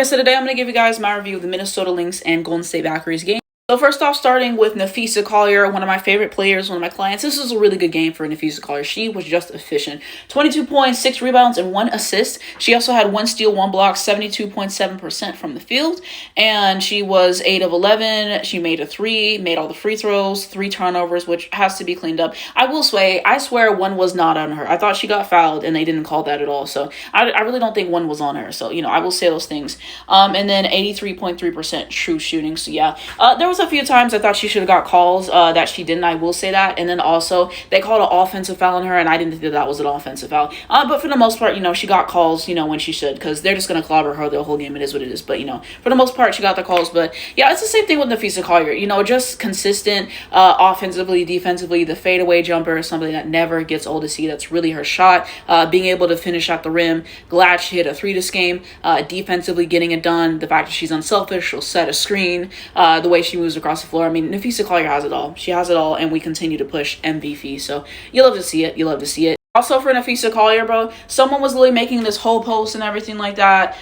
Okay, so today I'm going to give you guys my review of the Minnesota Lynx and Golden State Valkyries game. So first off, starting with Napheesa Collier, one of my favorite players, one of my clients. This is a really good game for Napheesa Collier. She was just efficient. 22 points, 6 rebounds, and 1 assist. She also had 1 steal, 1 block, 72.7% from the field. And she was 8 of 11. She made a 3, made all the free throws, 3 turnovers, which has to be cleaned up. I swear one was not on her. I thought she got fouled, and they didn't call that at all. So I really don't think one was on her. So, I will say those things. And then 83.3% true shooting. So, yeah. There was a few times I thought she should have got calls that she didn't. I will say that. And then also they called an offensive foul on her, and I didn't think that was an offensive foul. But for the most part, she got calls, when she should, because they're just going to clobber her the whole game. It is what it is. But, for the most part, she got the calls. But, yeah, it's the same thing with Napheesa Collier. Just consistent offensively, defensively. The fadeaway jumper is something that never gets old to see. That's really her shot. Being able to finish at the rim. Glad she hit a 3 this game. Defensively getting it done. The fact that she's unselfish. She'll set a screen. The way she moves across the floor. I mean, Napheesa Collier has it all. She has it all, and we continue to push MVP. So you love to see it. You love to see it. Also for Napheesa Collier, bro, someone was literally making this whole post and everything like that,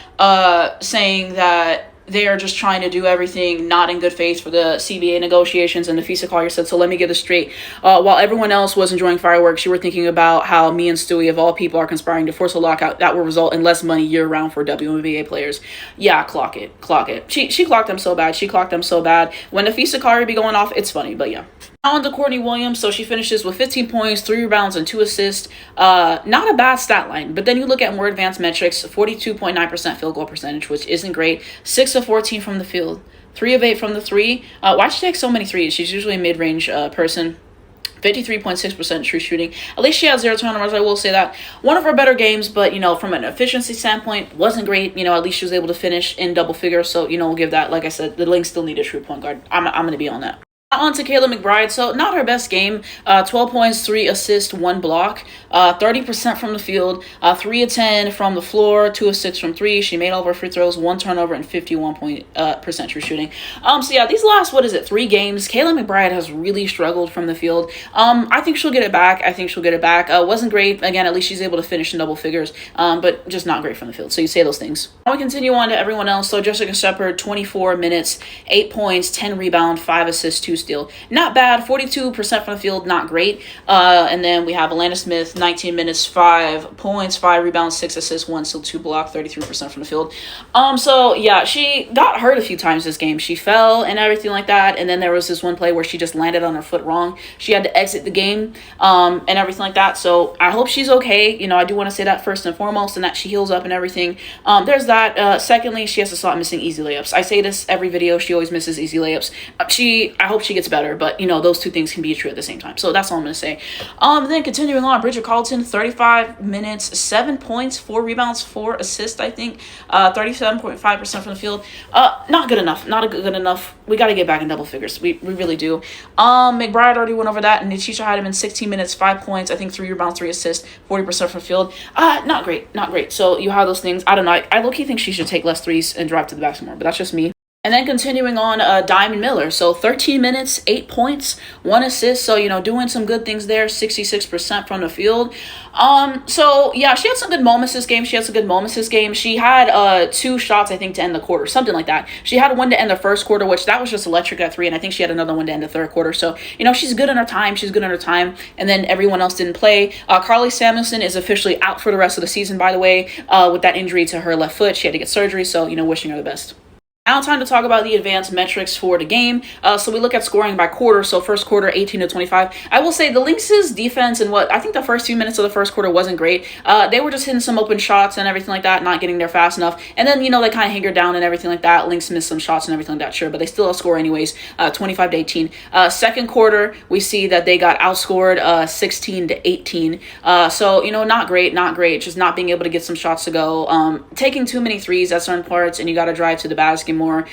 saying that they are just trying to do everything not in good faith for the CBA negotiations. And Napheesa Collier said, so let me get this straight. While everyone else was enjoying fireworks, you were thinking about how me and Stewie, of all people, are conspiring to force a lockout that will result in less money year-round for WNBA players. Yeah, clock it. Clock it. She clocked them so bad. She clocked them so bad. When Napheesa Collier be going off, it's funny, but yeah. On to Courtney Williams, so she finishes with 15 points, 3 rebounds, and 2 assists. Not a bad stat line, but then you look at more advanced metrics, 42.9% field goal percentage, which isn't great. 6 of 14 from the field, 3 of 8 from the 3. Why'd she take so many threes? She's usually a mid-range person. 53.6% true shooting. At least she had 0 turnovers, I will say that. One of her better games, but, from an efficiency standpoint, wasn't great. At least she was able to finish in double figures, so, we'll give that. Like I said, the Lynx still need a true point guard. I'm going to be on that. On to Kayla McBride. So not her best game. 12 points, 3 assists, 1 block. 30% from the field. 3 of 10 from the floor. 2 of 6 from 3. She made all of her free throws. 1 turnover and 51% true shooting. So yeah, these last 3 games, Kayla McBride has really struggled from the field. I think she'll get it back. Wasn't great. Again, at least she's able to finish in double figures. But just not great from the field. So you say those things. Now we continue on to everyone else. So Jessica Shepard, 24 minutes, 8 points, 10 rebound, 5 assists, 2 steal. Not bad. 42% from the field, not great. And then we have Alana Smith, 19 minutes, 5 points, 5 rebounds, 6 assists, 1 steal, 2 block, 33% from the field. So yeah, she got hurt a few times this game. She fell and everything like that. And then there was this one play where she just landed on her foot wrong. She had to exit the game and everything like that. So I hope she's okay. I do want to say that first and foremost, and that she heals up and everything. There's that. Secondly, she has to stop missing easy layups. I say this every video. She always misses easy layups. I hope she gets better, but those two things can be true at the same time. So that's all I'm going to say. Then continuing on, Bridget Carlton, 35 minutes, 7 points, 4 rebounds, 4 assists, I think. 37.5% from the field. Not good enough. Not good enough. We got to get back in double figures. We really do. McBride already went over that, and Natisha had him in 16 minutes, 5 points, I think 3 rebounds, 3 assists, 40% from the field. Not great. Not great. So you have those things. I don't know. I low-key think she should take less threes and drive to the basket more, but that's just me. And then continuing on, Diamond Miller. So 13 minutes, 8 points, 1 assist. So, doing some good things there, 66% from the field. So, yeah, she had some good moments this game. She had 2 shots, I think, to end the quarter, something like that. She had one to end the first quarter, which that was just electric at 3, and I think she had another one to end the third quarter. So, she's good in her time. And then everyone else didn't play. Carly Samuelson is officially out for the rest of the season, by the way, with that injury to her left foot. She had to get surgery, so, wishing her the best. Now time to talk about the advanced metrics for the game. So we look at scoring by quarter. So first quarter, 18 to 25. I will say the Lynx's defense and I think the first few minutes of the first quarter wasn't great. They were just hitting some open shots and everything like that, not getting there fast enough. And then, they kind of hangered down and everything like that. Lynx missed some shots and everything like that, sure, but they still score anyways, 25 to 18. Second quarter, we see that they got outscored 16 to 18. So, not great. Just not being able to get some shots to go. Taking too many threes at certain parts, and you got to drive to the basket more.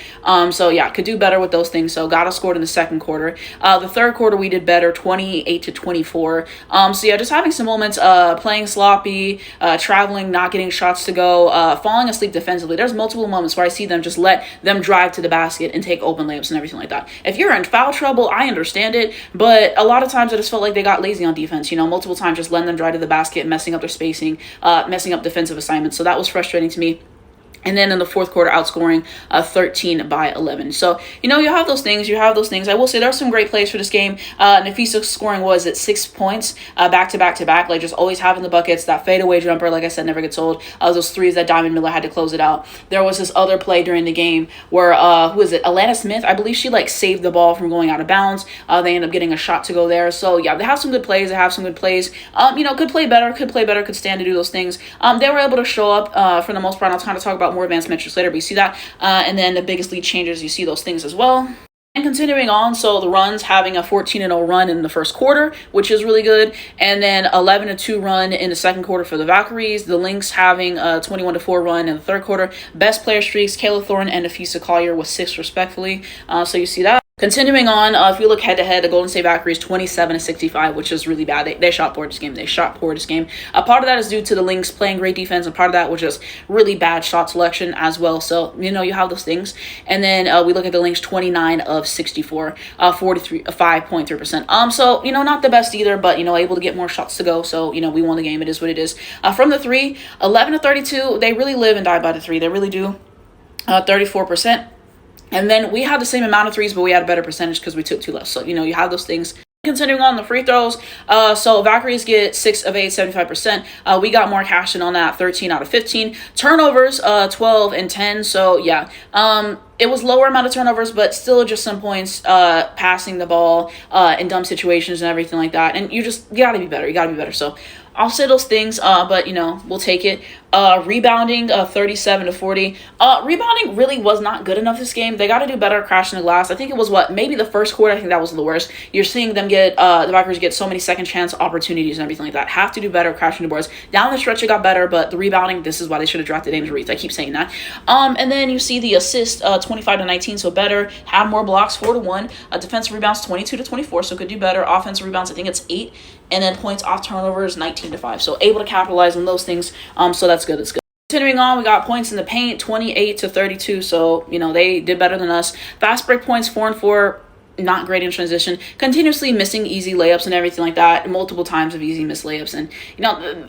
So yeah, could do better with those things. So got us scored in the second quarter. The third quarter we did better, 28 to 24. So yeah, just having some moments, playing sloppy, traveling, not getting shots to go, falling asleep defensively. There's multiple moments where I see them just let them drive to the basket and take open layups and everything like that. If you're in foul trouble, I understand it, but a lot of times I just felt like they got lazy on defense. Multiple times just letting them drive to the basket, messing up their spacing, messing up defensive assignments. So that was frustrating to me. And then in the fourth quarter, outscoring 13 by 11. So, you have those things. You have those things. I will say there are some great plays for this game. Nafisa scoring was at 6 points back to back to back. Like, just always having the buckets. That fadeaway jumper, like I said, never gets old. Those threes that Diamond Miller had to close it out. There was this other play during the game where, who is it? Alana Smith, I believe she, saved the ball from going out of bounds. They end up getting a shot to go there. So, yeah, they have some good plays. Could play better, could stand to do those things. They were able to show up for the most part. I'll kind of talk about more advanced metrics later, but you see that. And then the biggest lead changes, you see those things as well. And continuing on, so the runs having a 14-0 run in the first quarter, which is really good. And then 11-2 run in the second quarter for the Valkyries. The Lynx having a 21-4 run in the third quarter. Best player streaks, Kayla Thornton and Nafisa Collier with 6 respectfully. So you see that. Continuing on, if you look head-to-head, the Golden State Valkyries 27-65, which is really bad. They shot poor this game. A part of that is due to the Lynx playing great defense, and part of that was just really bad shot selection as well. So, you have those things. And then we look at the Lynx 29 of 64, 5.3%. So, not the best either, but, able to get more shots to go. So, we won the game. It is what it is. From the 3, 11-32, they really live and die by the 3. They really do. 34%. And then we had the same amount of threes, but we had a better percentage because we took 2 less. So, you have those things. Continuing on the free throws, so Valkyries get 6 of 8, 75%. We got more cash in on that, 13 out of 15. Turnovers, 12 and 10. So, yeah. It was lower amount of turnovers, but still just some points passing the ball in dumb situations and everything like that. And you gotta be better. So I'll say those things, but we'll take it. Rebounding, 37-40. Rebounding really was not good enough this game. They got to do better crashing the glass. I think it was maybe the first quarter. I think that was the worst. You're seeing them get the Valkyries get so many second chance opportunities and everything like that. Have to do better crashing the boards. Down the stretch, it got better, but the rebounding, this is why they should have drafted James Reeves. I keep saying that. And then you see the assist, 25-19, so better. Had more blocks, 4-1. Defensive rebounds, 22-24, so could do better. Offensive rebounds, I think it's 8. And then points off turnovers, 19-5. So able to capitalize on those things. So that's good. Continuing on, we got points in the paint, 28-32. So, they did better than us. Fast break points, 4-4. Not great in transition. Continuously missing easy layups and everything like that. Multiple times of easy missed layups. And,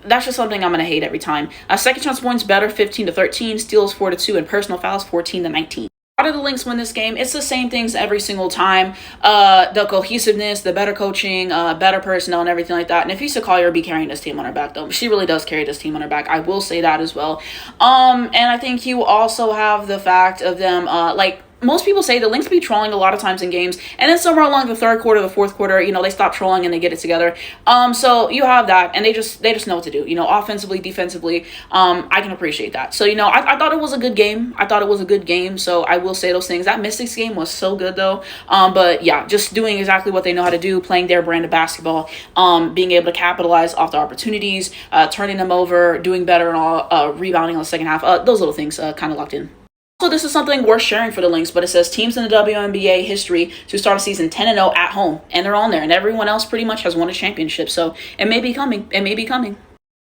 that's just something I'm going to hate every time. Second chance points better, 15-13. Steals, 4-2. And personal fouls, 14-19. How did the Lynx win this game? It's the same things every single time. The cohesiveness, the better coaching, better personnel, and everything like that. And Nafisa Collier be carrying this team on her back, though. She really does carry this team on her back. I will say that as well. And I think you also have the fact of them, most people say the Lynx be trolling a lot of times in games, and then somewhere along the third quarter, the fourth quarter, they stop trolling and they get it together. So you have that, and they just know what to do. Offensively, defensively, I can appreciate that. So I thought it was a good game. So I will say those things. That Mystics game was so good though. But yeah, just doing exactly what they know how to do, playing their brand of basketball, being able to capitalize off the opportunities, turning them over, doing better, and all, rebounding on the second half. Those little things kind of locked in. So this is something worth sharing for the Lynx, but it says teams in the WNBA history to start a season 10-0 at home, and they're on there, and everyone else pretty much has won a championship. So it may be coming.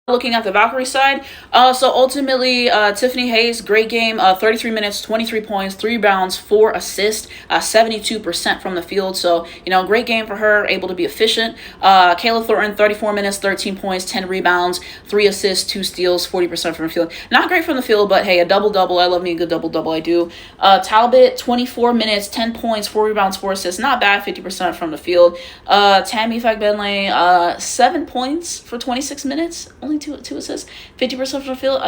Looking at the Valkyrie side, so ultimately, Tiffany Hayes, great game, 33 minutes, 23 points, 3 rebounds, 4 assists, 72% from the field. So, great game for her, able to be efficient. Kayla Thornton, 34 minutes, 13 points, 10 rebounds, 3 assists, 2 steals, 40% from the field. Not great from the field, but hey, a double-double. I love me a good double-double, I do. Talbot, 24 minutes, 10 points, 4 rebounds, 4 assists. Not bad, 50% from the field. Tammy Fagbenley, 7 points for 26 minutes, only two assists, 50% from the field.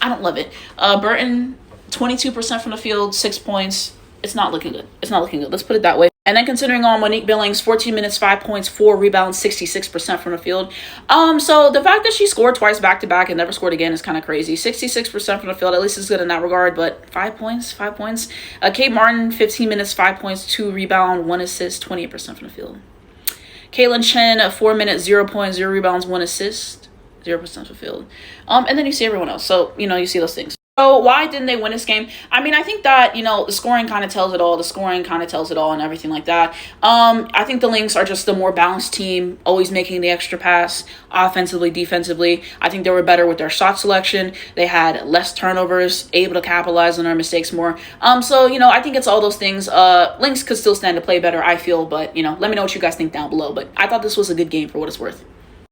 I don't love it. Burton, 22% from the field, 6 points. It's not looking good. Let's put it that way. And then considering on Monique Billings, 14 minutes, 5 points, 4 rebounds, 66% from the field. So the fact that she scored twice back-to-back and never scored again is kind of crazy. 66% from the field, at least is good in that regard, but 5 points. Kate Martin, 15 minutes, 5 points, 2 rebounds, 1 assist, 28% from the field. Caitlin Chen, 4 minutes, 0 points, 0 rebounds, 1 assist. 0% fulfilled. And then you see everyone else. So, you see those things. So why didn't they win this game? I mean, I think that, the scoring kind of tells it all. And everything like that. I think the Lynx are just the more balanced team, always making the extra pass, offensively, defensively. I think they were better with their shot selection. They had less turnovers, able to capitalize on their mistakes more. So, I think it's all those things. Lynx could still stand to play better, I feel. But, let me know what you guys think down below. But I thought this was a good game for what it's worth.